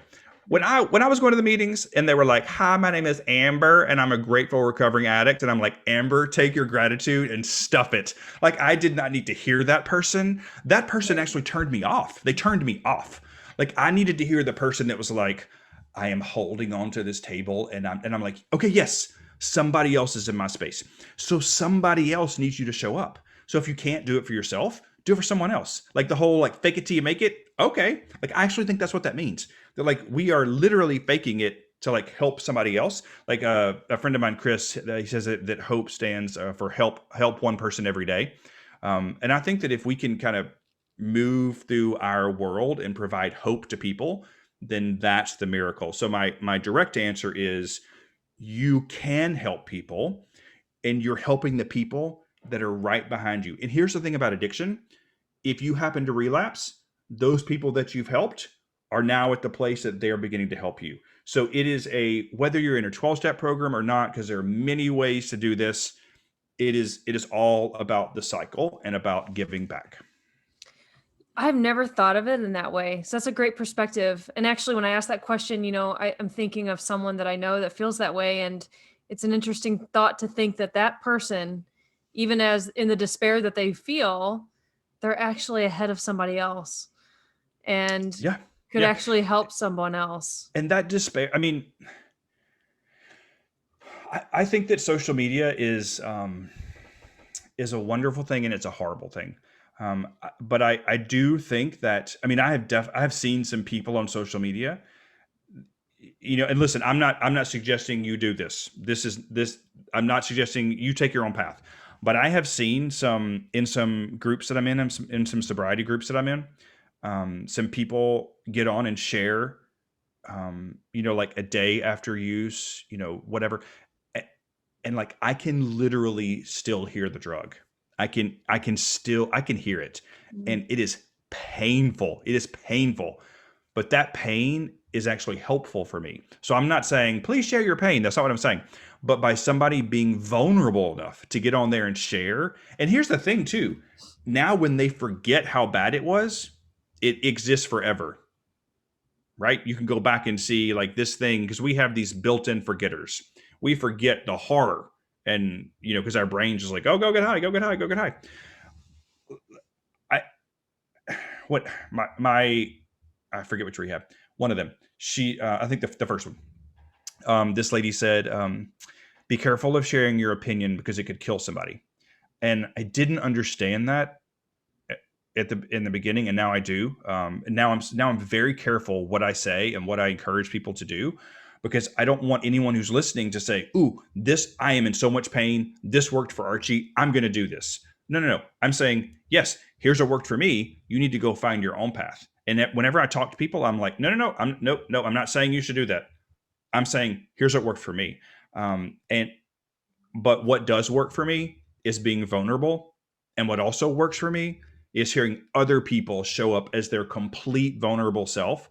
when I was going to the meetings and they were like, "Hi, my name is Amber and I'm a grateful recovering addict," and I'm like, "Amber, take your gratitude and stuff it." Like, I did not need to hear that person. That person actually turned me off. They turned me off. Like, I needed to hear the person that was like, "I am holding on to this table," and I'm like, "Okay, yes, somebody else is in my space. So somebody else needs you to show up. So if you can't do it for yourself, do it for someone else." Like, the whole like fake it till you make it. Okay. Like, I actually think that's what that means. That like we are literally faking it to like help somebody else. Like, a friend of mine, Chris, he says that HOPE stands for help one person every day. And I think that if we can kind of move through our world and provide hope to people, then that's the miracle. So my direct answer is, you can help people, and you're helping the people that are right behind you. And here's the thing about addiction: if you happen to relapse, those people that you've helped are now at the place that they're beginning to help you. So it is whether you're in a 12-step program or not, because there are many ways to do this, it is all about the cycle and about giving back. I've never thought of it in that way. So that's a great perspective. And actually, when I asked that question, I'm thinking of someone that I know that feels that way. And it's an interesting thought to think that that person, even as in the despair that they feel, they're actually ahead of somebody else and Yeah. could Yeah. actually help someone else. And that despair, I mean, I think that social media is a wonderful thing and it's a horrible thing. But I do think that, I mean, I have seen some people on social media, and listen, I'm not suggesting you do this. I'm not suggesting you take your own path. But I have seen in some groups that I'm in some sobriety groups that I'm in, some people get on and share, like a day after use, whatever. And like, I can literally still hear the drug. I can hear it. Mm. And it is painful. It is painful. But that pain is actually helpful for me. So I'm not saying, please share your pain. That's not what I'm saying. But by somebody being vulnerable enough to get on there and share. And here's the thing too. Now when they forget how bad it was, it exists forever. Right? You can go back and see like this thing, because we have these built-in forgetters. We forget the horror, and because our brain's just like, oh, go get high, go get high, go get high. I what my I forget which rehab. One of them. She I think the first one. This lady said, be careful of sharing your opinion because it could kill somebody. And I didn't understand that in the beginning, and now I do. And now I'm very careful what I say and what I encourage people to do, because I don't want anyone who's listening to say, "Ooh, I am in so much pain. This worked for Archie. I'm going to do this." No. I'm saying, yes, here's what worked for me. You need to go find your own path. And whenever I talk to people, I'm like, no, I'm not saying you should do that. I'm saying, here's what worked for me. But what does work for me is being vulnerable. And what also works for me is hearing other people show up as their complete vulnerable self,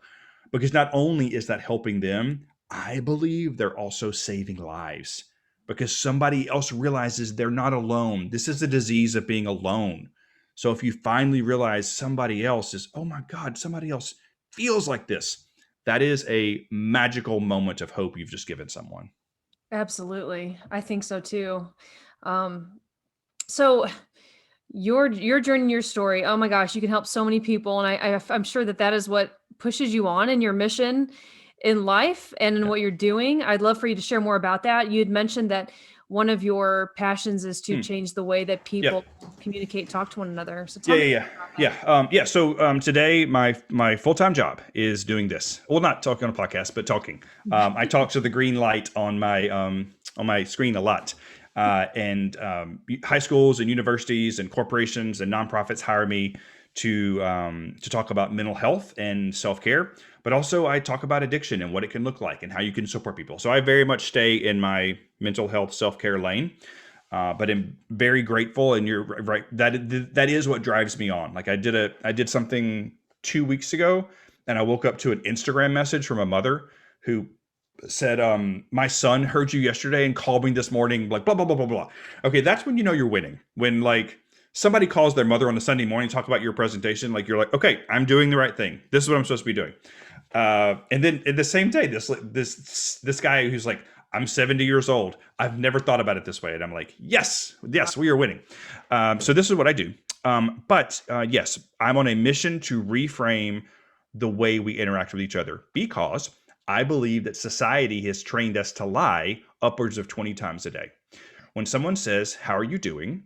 because not only is that helping them, I believe they're also saving lives because somebody else realizes they're not alone. This is the disease of being alone. So if you finally realize somebody else is, oh my God, somebody else feels like this, that is a magical moment of hope you've just given someone. Absolutely. I think so too. Um, so your journey, your story, oh my gosh, you can help so many people. And I'm sure that that is what pushes you on in your mission in life and in Yeah. what you're doing. I'd love for you to share more about that. You had mentioned that one of your passions is to Hmm. change the way that Yep. people communicate, talk to one another. So Yeah, tell me yeah, yeah, about that. yeah. So today, my full time job is doing this. Well, not talking on a podcast, but talking. I talk to the green light on my screen a lot, and high schools and universities and corporations and nonprofits hire me to talk about mental health and self care. But also, I talk about addiction and what it can look like and how you can support people. So I very much stay in my mental health self care lane. But I'm very grateful, and you're right. That is what drives me on. Like I did something 2 weeks ago, and I woke up to an Instagram message from a mother who said, "My son heard you yesterday and called me this morning." Like blah blah blah blah blah. Okay, that's when you know you're winning. When like somebody calls their mother on a Sunday morning to talk about your presentation, like you're like, okay, I'm doing the right thing. This is what I'm supposed to be doing. And then in the same day, this guy who's like, I'm 70 years old. I've never thought about it this way. And I'm like, yes, yes, we are winning. So this is what I do. But yes, I'm on a mission to reframe the way we interact with each other, because I believe that society has trained us to lie upwards of 20 times a day. When someone says, how are you doing?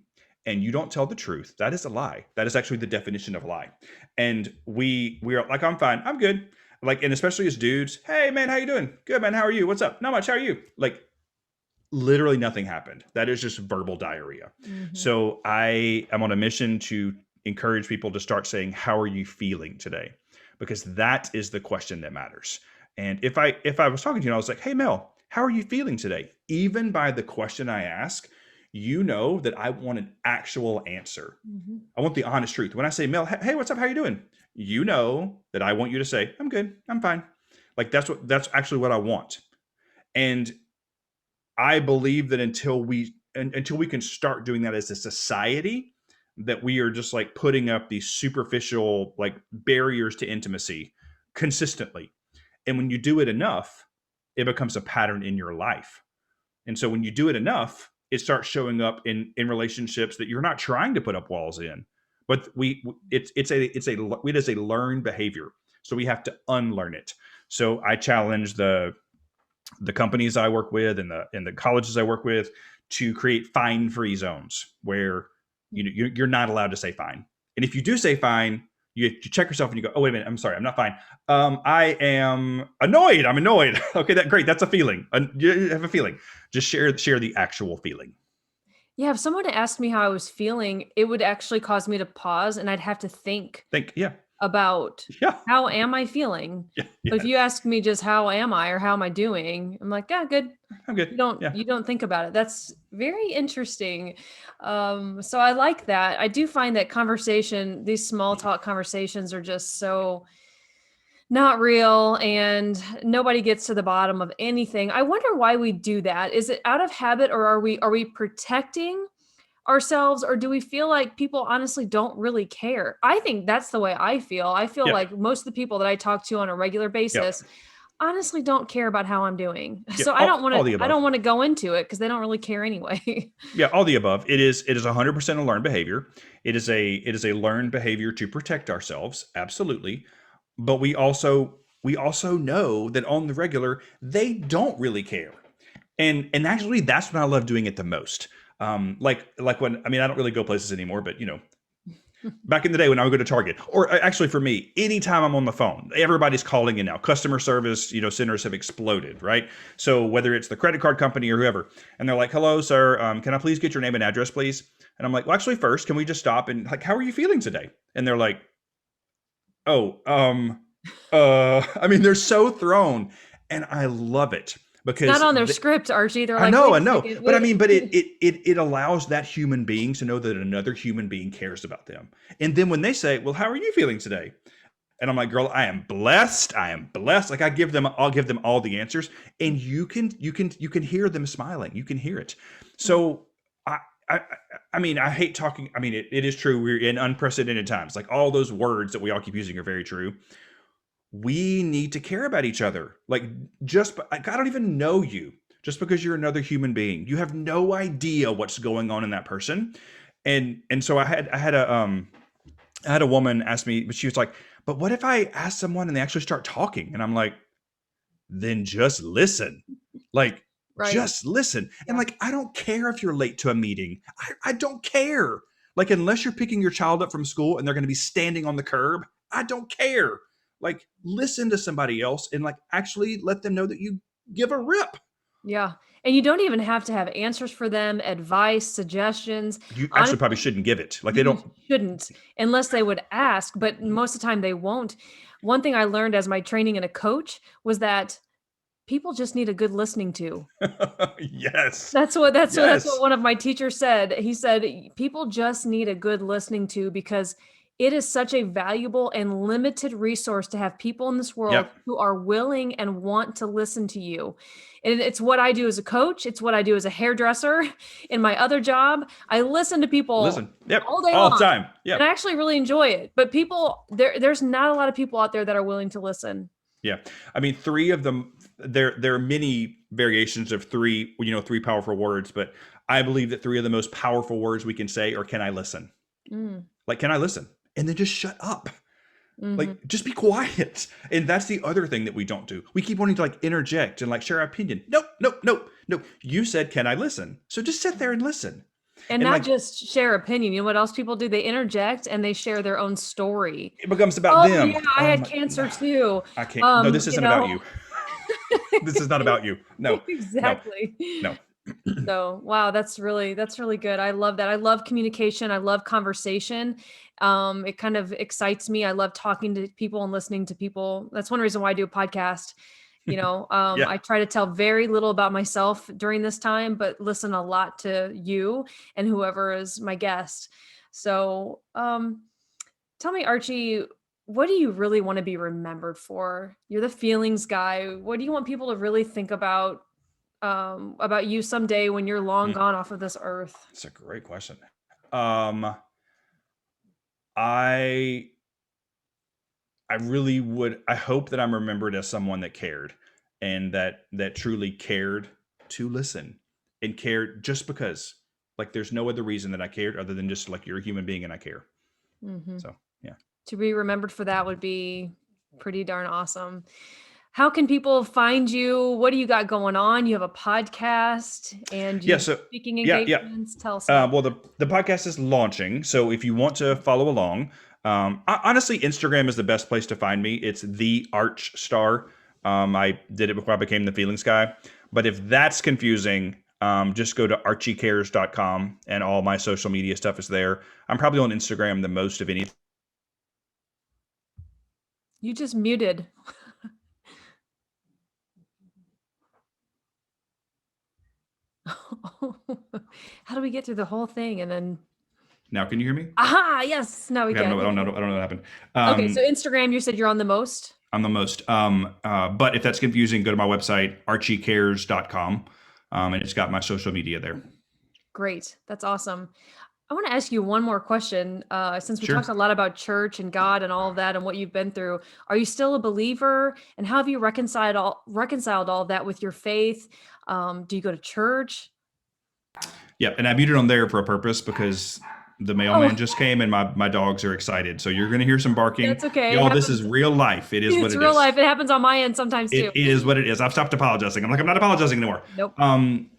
And you don't tell the truth, that is a lie. That is actually the definition of a lie. And we are like, I'm fine, I'm good. Like, and especially as dudes, hey man, how you doing? Good man, how are you? What's up? Not much, how are you? Like, literally nothing happened. That is just verbal diarrhea. Mhm. So I am on a mission to encourage people to start saying, how are you feeling today? Because that is the question that matters. And if I was talking to you and I was like, hey Mel, how are you feeling today? Even by the question I ask, you know that I want an actual answer. Mhm. I want the honest truth. When I say, Mel, hey, what's up? How you doing? You know that I want you to say, I'm good. I'm fine. Like that's actually what I want. And I believe that until we can start doing that as a society, that we are just like putting up these superficial like barriers to intimacy consistently. And when you do it enough, it becomes a pattern in your life. And so when you do it enough, it starts showing up in relationships that you're not trying to put up walls in, but it is a learned behavior. So we have to unlearn it. So I challenge the companies I work with and the colleges I work with to create fine free zones where you're not allowed to say fine. And if you do say fine, you check yourself and you go, oh wait a minute, I'm sorry, I'm not fine. I am annoyed. I'm annoyed. Okay, that great. That's a feeling. You have a feeling. Just share the actual feeling. Yeah, if someone asked me how I was feeling, it would actually cause me to pause and I'd have to think Think, yeah, about yeah, how am I feeling? yeah, But if you yes. ask me just how am I or how am I doing, I'm like, yeah, good. I'm good. Yeah. You don't think about it. That's very interesting. So I like that. I do find that these small talk conversations are just so not real and nobody gets to the bottom of anything. I wonder why we do that. Is it out of habit or are we protecting ourselves, or do we feel like people honestly don't really care? I think that's the way I feel. I feel Yep. like most of the people that I talk to on a regular Yep. basis honestly don't care about how I'm doing. So Yep. All the I don't above. want to go into it because they don't really care anyway. Yeah, all the above. It is 100% a learned behavior. It is a learned behavior to protect ourselves, absolutely. But we also know that on the regular they don't really care. And actually that's when I love doing it the most. Like when, I mean, I don't really go places anymore, but back in the day when I would go to Target, or actually for me, anytime I'm on the phone, everybody's calling in now. Customer service, centers have exploded, right? So whether it's the credit card company or whoever, and they're like, "Hello, sir, can I please get your name and address, please?" And I'm like, "Well, actually, first, can we just stop and like, how are you feeling today?" And they're like, "Oh, I mean, they're so thrown, and I love it. It's not because on their script, Archie. They're I like, know, wait I a know, second, but I wait. mean, but it allows that human being to know that another human being cares about them. And then when they say, "Well, how are you feeling today?" And I'm like, "Girl, I am blessed. I am blessed." Like I'll give them all the answers, and you can hear them smiling. You can hear it. So I I I mean, I hate talking. I mean, it is true. We're in unprecedented times. Like all those words that we all keep using are very true. We need to care about each other. Like like, I don't even know you. Just because you're another human being, you have no idea what's going on in that person. And so I had a woman ask me, but she was like, "But what if I ask someone and they actually start talking?" And I'm like, "Then just listen." Like, Right. just listen. And Yeah. like, I don't care if you're late to a meeting. I don't care. Like, unless you're picking your child up from school and they're going to be standing on the curb, I don't care. Like, listen to somebody else and like actually let them know that you give a rip. Yeah. And you don't even have to have answers for them, advice, suggestions. You actually probably Honestly, shouldn't give it. Like, they you don't. shouldn't unless they would ask, but most of the time they won't. One thing I learned as my training in a coach was that people just need a good listening to. Yes. That's what Yes. one of my teachers said. He said, "People just need a good listening to because it is such a valuable and limited resource to have people in this world Yep. who are willing and want to listen to you." And it's what I do as a coach, it's what I do as a hairdresser. In my other job, I listen to people Listen. Yep. all day All the long, time. and I Yep. actually really enjoy it. But people there's not a lot of people out there that are willing to listen. Yeah. I mean, three of them, there are many variations of three, three powerful words, but I believe that three of the most powerful words we can say are, "Can I listen?" Mm, Like, can I listen? And then just shut up. mhm. Like, just be quiet. And that's the other thing that we don't do. We keep wanting to like interject and like share our opinion. Nope, nope, nope, nope. You said, "Can I listen?" So just sit there and listen. And And not like, just share opinion, you know what else people do? They interject and they share their own story. it becomes about "Oh, them. yeah, I Oh had my, cancer too." I can't. No, this You isn't about know? you. This is not about you. No, no, Exactly. no. So, wow, that's really good. I love that. I love communication. I love conversation. It kind of excites me. I love talking to people and listening to people. That's one reason why I do a podcast. Yeah. I try to tell very little about myself during this time, but listen a lot to you and whoever is my guest. So, tell me, Archie, what do you really want to be remembered for? You're the feelings guy. What do you want people to really think about you someday when you're long Mm, gone off of this earth? that's a great question. Um, I I really would. I hope that I'm remembered as someone that cared, and that truly cared to listen and cared just because. Like, there's no other reason that I cared other than just like you're a human being and I care. Mhm. So yeah. To be remembered for that would be pretty darn awesome. How can people find you? What do you got going on? You have a podcast and Yeah. you do So speaking yeah, yeah. engagements. Tell us about Well, the podcast is launching, so if you want to follow along, honestly, Instagram is the best place to find me. It's the Arch Star. I did it before I became the Feelings Guy, but if that's confusing, just go to archiecares.com and all my social media stuff is there. I'm probably on Instagram the most of anything. You just muted. How do we get through the whole thing and then Now, can you hear me? aha, yes, now we Okay, can. I don't know what happened. Okay, so Instagram, you said you're on the most? I'm the most. But if that's confusing, go to my website, archiecares.com, and it's got my social media there. Great. That's awesome. I want to ask you one more question. Since we talked a Sure. lot about church and God and all of that and what you've been through, are you still a believer? And how have you reconciled all of that with your faith? Do you go to church? Yep, and I muted on there for a purpose because the Oh, mailman just came and my dogs are excited. So you're going to hear some barking. that's okay. It Y'all, this is happens. real life. It is what It's it real is. life. It happens on my end sometimes too. It is what it is. I've stopped apologizing. I'm like, I'm not apologizing anymore. Nope.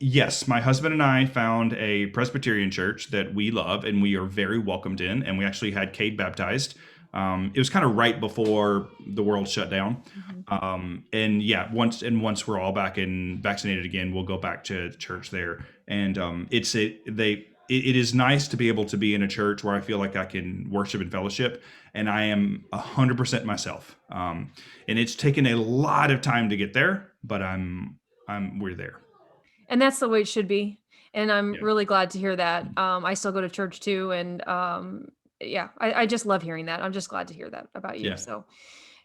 Yes, my husband and I found a Presbyterian church that we love and we are very welcomed in. And we actually had Cade baptized. It was kind of right before the world shut down. Mhm. And yeah, once we're all back and vaccinated again, we'll go back to church there. And it is nice to be able to be in a church where I feel like I can worship and fellowship, and I am 100% myself. And it's taken a lot of time to get there, but I'm we're there. And that's the way it should be. And I'm Yeah. really glad to hear that. I still go to church too. And I just love hearing that. I'm just glad to hear that about you. Yeah. So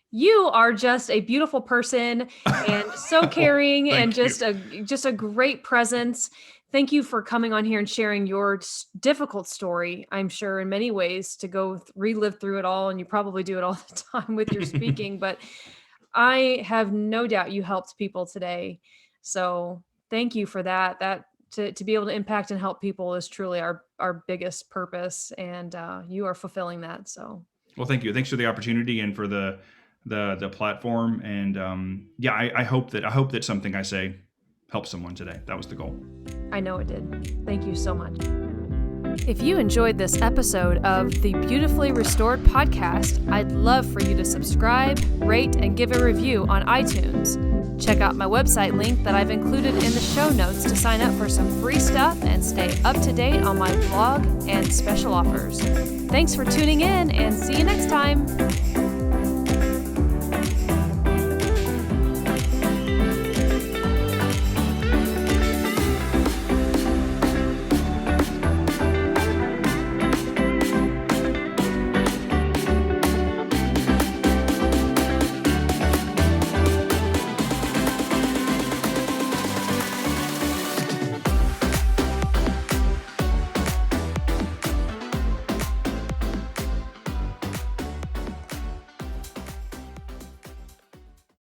you are just a beautiful person and so caring and just a great presence. Thank you for coming on here and sharing your difficult story. I'm sure in many ways to go relive through it all. And you probably do it all the time with your speaking, but I have no doubt you helped people today. So thank you for that. To be able to impact and help people is truly our biggest purpose. And you are fulfilling that. So. Well, thank you. Thanks for the opportunity and for the platform. And I hope that something I say helps someone today. That was the goal. I know it did. Thank you so much. If you enjoyed this episode of the Beautifully Restored podcast, I'd love for you to subscribe, rate, and give a review on iTunes. Check out my website link that I've included in the show notes to sign up for some free stuff and stay up to date on my blog and special offers. Thanks for tuning in, and see you next time.